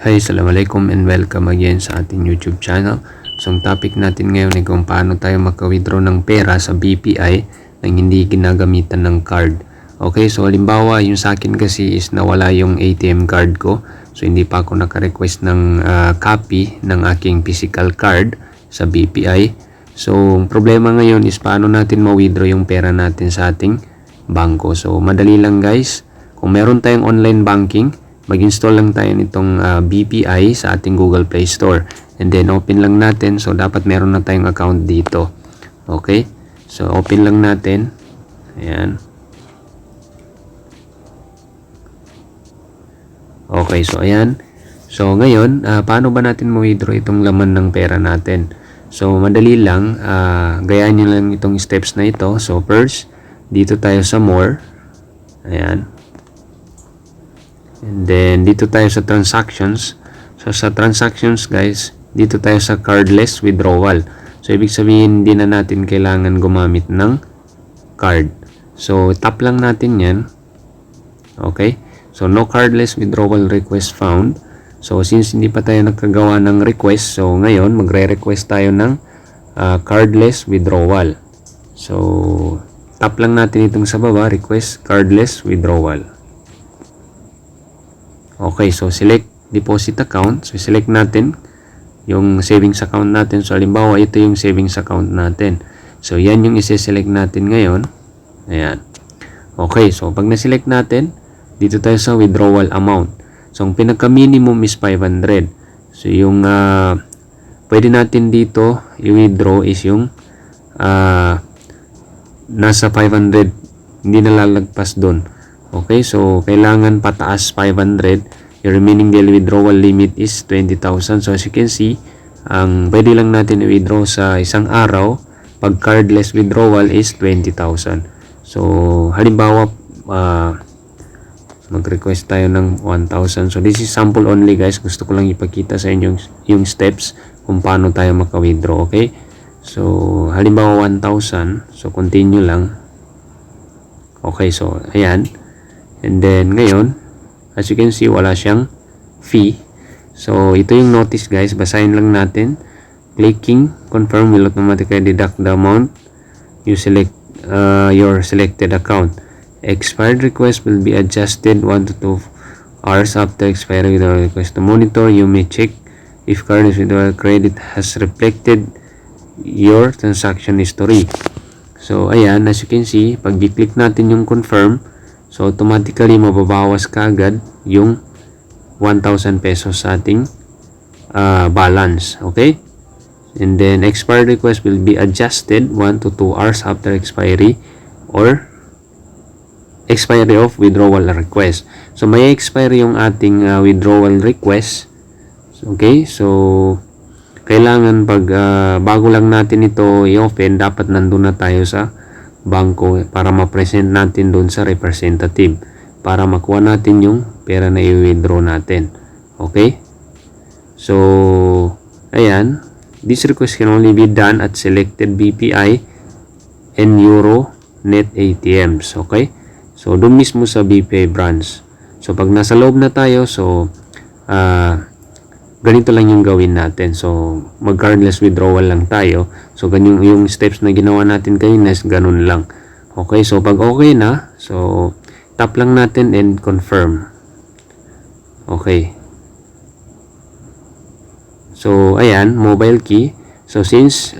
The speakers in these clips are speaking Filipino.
Hi, Assalamualaikum and welcome again sa ating YouTube channel. So, ang topic natin ngayon ay kung paano tayo maka-withdraw ng pera sa BPI nang hindi ginagamitan ng card. Okay, so halimbawa yung sa akin kasi is nawala yung ATM card ko. So, hindi pa ako naka-request ng copy ng aking physical card sa BPI. So, ang problema ngayon is paano natin ma-withdraw yung pera natin sa ating bangko. So, madali lang guys. Kung meron tayong online banking, mag-install lang tayo nitong BPI sa ating Google Play Store. And then, open lang natin. So, dapat meron na tayong account dito. Okay? So, open lang natin. Ayan. Okay, so ayan. So, ngayon, paano ba natin ma-withdraw itong laman ng pera natin? So, madali lang. Gayaan nyo lang itong steps na ito. So, first, dito tayo sa More. Ayan. And then, dito tayo sa transactions. So, sa transactions, guys, dito tayo sa cardless withdrawal. So, ibig sabihin, hindi na natin kailangan gumamit ng card. So, tap lang natin yan. Okay? So, no cardless withdrawal request found. So, since hindi pa tayo nakagawa ng request, so, ngayon, magre-request tayo ng cardless withdrawal. So, tap lang natin itong sa baba, request cardless withdrawal. Okay, so select deposit account. So select natin yung savings account natin. So halimbawa, ito yung savings account natin. So yan yung isi-select natin ngayon. Ayan. Okay, so pag na-select natin, dito tayo sa withdrawal amount. So ang pinaka-minimum is 500. So yung pwede natin dito i-withdraw is yung nasa 500, hindi nalalagpas doon. Okay, so kailangan pataas 500. Your remaining daily withdrawal limit is 20,000. So as you can see, ang pwede lang natin i-withdraw sa isang araw pag cardless withdrawal is 20,000. So halimbawa, mag-request tayo ng 1,000. So this is sample only guys. Gusto ko lang ipakita sa inyo yung steps kung paano tayo maka-withdraw. Okay, so halimbawa 1,000. So continue lang. Okay, so ayan. And then, ngayon, as you can see, wala siyang fee. So, ito yung notice guys. Basahin lang natin. Clicking confirm will automatically deduct the amount you select your selected account. Expired request will be adjusted 1 to 2 hours after expiry with the request. To monitor, you may check if card withdrawal credit has reflected your transaction history. So, ayan, as you can see, pag i-click natin yung confirm, so, automatically, mababawas ka agad yung 1,000 pesos sa ating balance. Okay? And then, expired request will be adjusted 1 to 2 hours after expiry or expiry of withdrawal request. So, may expiry yung ating withdrawal request. Okay? So, kailangan pag bago lang natin ito i-open, dapat nandun na tayo sa bangko para ma-present natin doon sa representative para makuha natin yung pera na i-withdraw natin. Okay? So, ayan. This request can only be done at selected BPI and Euronet ATMs. Okay? So, doon mismo sa BPI branch. So, pag nasa loob na tayo, so, ganito lang yung gawin natin. So, mag-cardless withdrawal lang tayo. So, ganyan yung steps na ginawa natin kanina, ganun lang. Okay, so pag okay na, so, tap lang natin and confirm. Okay. So, ayan, mobile key. So, since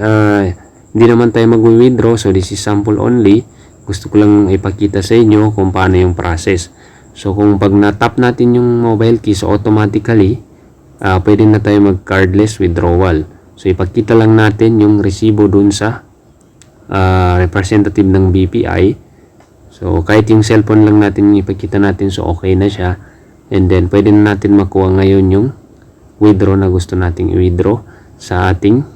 hindi naman tayo mag-withdraw, so this is sample only, gusto ko lang ipakita sa inyo kung paano yung process. So, kung pag na-tap natin yung mobile key, so automatically, pwede na tayo mag-cardless withdrawal. So, ipakita lang natin yung resibo dun sa representative ng BPI. So, kahit yung cellphone lang natin ipakita natin, so okay na siya. And then, pwede na natin makuha ngayon yung withdraw na gusto nating i-withdraw sa ating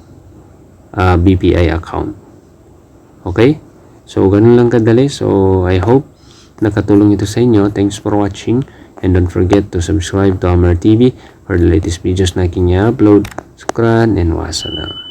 BPI account. Okay? So, ganun lang kadali. So, I hope nakatulong ito sa inyo. Thanks for watching. And don't forget to subscribe to Amar TV for the latest videos na aking i-upload. Shukran and wassalam.